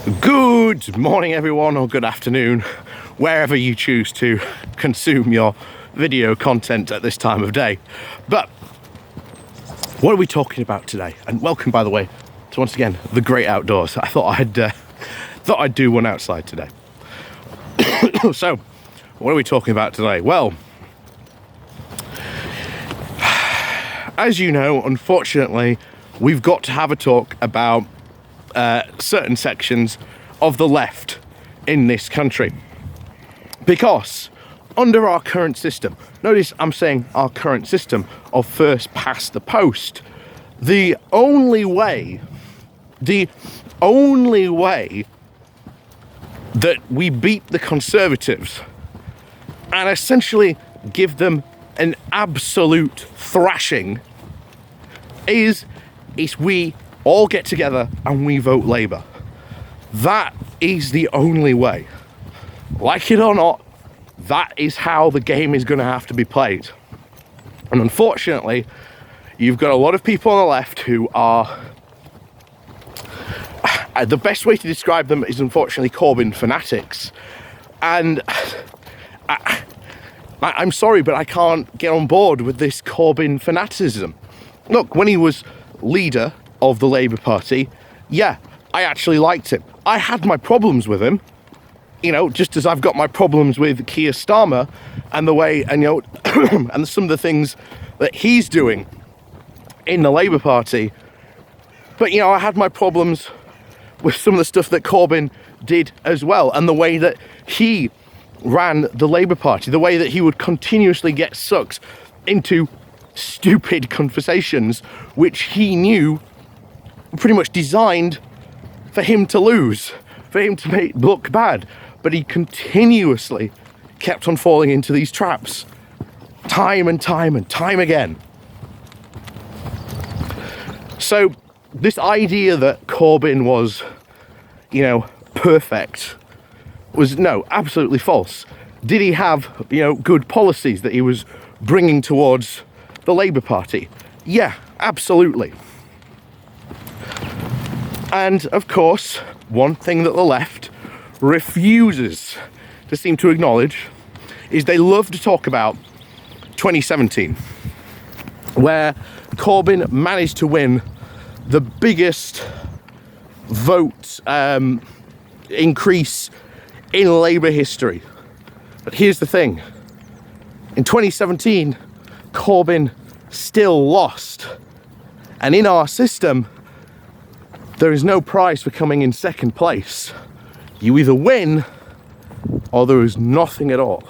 Good morning everyone, or good afternoon, wherever you choose to consume your video content at this time of day. But what are we talking about today? And welcome, by the way, to once again the great outdoors. I thought I'd do one outside today. So what are we talking about today? Well, as you know, unfortunately, we've got to have a talk about certain sections of the left in this country, because under our current system, notice I'm saying our current system of first past the post, the only way that we beat the Conservatives and essentially give them an absolute thrashing is we all get together and we vote Labour. That is the only way. Like it or not, that is how the game is going to have to be played. And unfortunately, you've got a lot of people on the left who are... the best way to describe them is unfortunately Corbyn fanatics. And I'm sorry, but I can't get on board with this Corbyn fanaticism. Look, when he was leader of the Labour Party, yeah, I actually liked him. I had my problems with him, you know, just as I've got my problems with Keir Starmer and the way, and you know, and some of the things that he's doing in the Labour Party. But you know, I had my problems with some of the stuff that Corbyn did as well, and the way that he ran the Labour Party, the way that he would continuously get sucked into stupid conversations which he knew pretty much designed for him to lose, for him to make look bad, but he continuously kept on falling into these traps time and time again. So this idea that Corbyn was, you know, perfect was absolutely false. Did he have, you know, good policies that he was bringing towards the Labour Party? Yeah, absolutely. And of course, one thing that the left refuses to seem to acknowledge is they love to talk about 2017, where Corbyn managed to win the biggest vote increase in Labour history. But here's the thing. In 2017, Corbyn still lost. And in our system, there is no prize for coming in second place. You either win or there is nothing at all.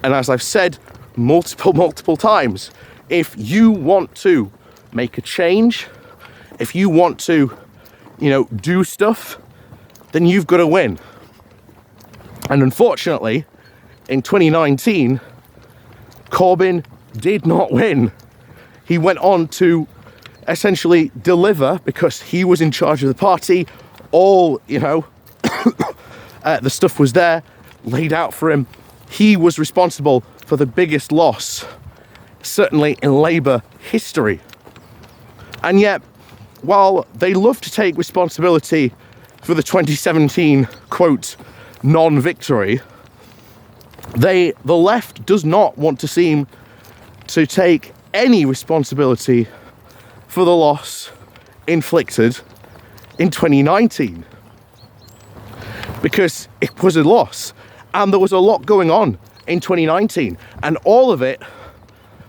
And as I've said multiple times, if you want to make a change, if you want to, you know, do stuff, then you've got to win. And unfortunately, in 2019, Corbyn did not win. He went on to essentially deliver, because he was in charge of the party. All, you know, the stuff was there, laid out for him. He was responsible for the biggest loss, certainly in Labour history. And yet, while they love to take responsibility for the 2017, quote, non-victory, the left does not want to seem to take any responsibility for the loss inflicted in 2019, because it was a loss and there was a lot going on in 2019, and all of it,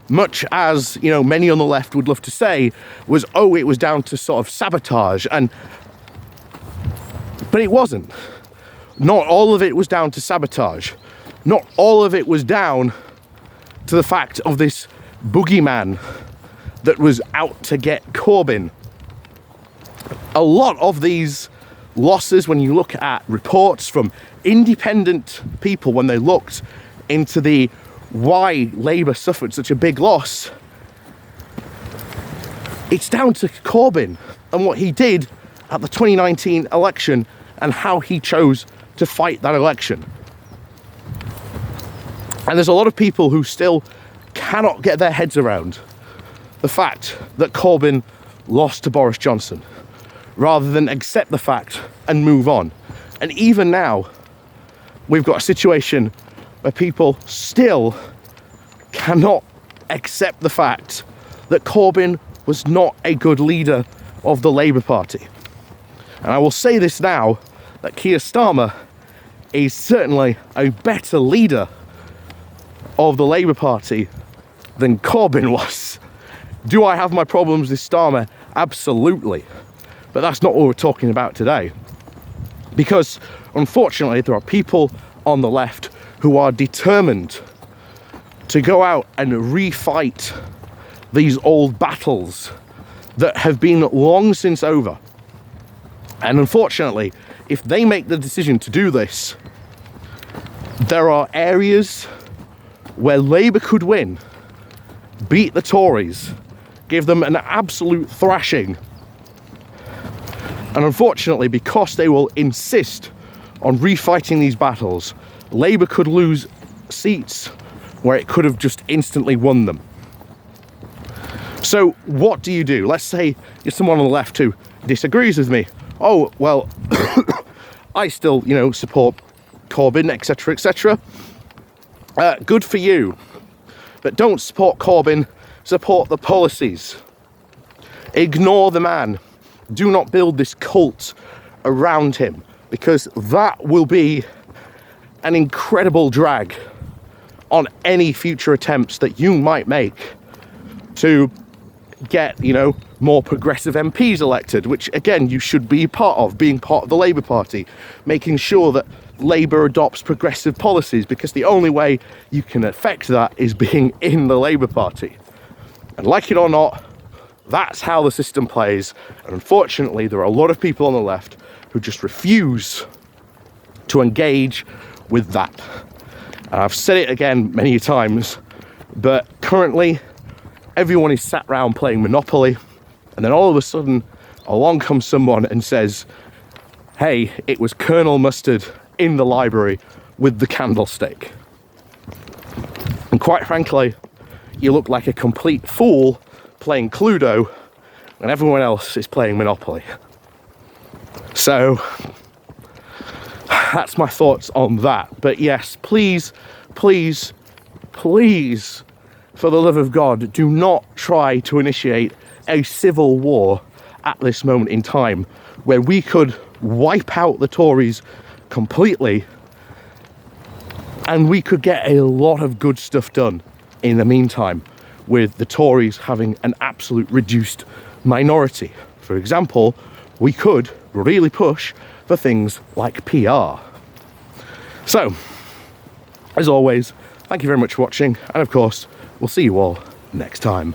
much as, you know, many on the left would love to say, was, oh, it was down to sort of sabotage, but it wasn't. Not all of it was down to sabotage. Not all of it was down to the fact of this boogeyman that was out to get Corbyn. A lot of these losses, when you look at reports from independent people, when they looked into the why Labour suffered such a big loss, it's down to Corbyn and what he did at the 2019 election and how he chose to fight that election. And there's a lot of people who still cannot get their heads around the fact that Corbyn lost to Boris Johnson. rather than accept the fact and move on. And even now, we've got a situation where people still cannot accept the fact that Corbyn was not a good leader of the Labour Party. And I will say this now, that Keir Starmer is certainly a better leader of the Labour Party than Corbyn was. Do I have my problems with Starmer? Absolutely. But that's not what we're talking about today. Because unfortunately, there are people on the left who are determined to go out and refight these old battles that have been long since over. And unfortunately, if they make the decision to do this, there are areas where Labour could win, beat the Tories, give them an absolute thrashing. And unfortunately, because they will insist on refighting these battles, Labour could lose seats where it could have just instantly won them. So what do you do? Let's say you're someone on the left who disagrees with me. Oh, well, I still, support Corbyn, etc., etc. Good for you. But don't support Corbyn, support the policies. Ignore the man. Do not build this cult around him, because that will be an incredible drag on any future attempts that you might make to get, more progressive MPs elected, which again, you should be part of, being part of the Labour Party, making sure that Labour adopts progressive policies, because the only way you can affect that is being in the Labour Party. And like it or not, that's how the system plays. And unfortunately, there are a lot of people on the left who just refuse to engage with that. And I've said it again many times, but currently everyone is sat around playing Monopoly, and then all of a sudden along comes someone and says, hey, it was Colonel Mustard in the library with the candlestick. And quite frankly, you look like a complete fool playing Cluedo when everyone else is playing Monopoly. So that's my thoughts on that. But yes, please, please, please, for the love of God, do not try to initiate a civil war at this moment in time, where we could wipe out the Tories completely and we could get a lot of good stuff done in the meantime, with the Tories having an absolute reduced minority. For example, we could really push for things like PR. So, as always, thank you very much for watching, and of course, we'll see you all next time.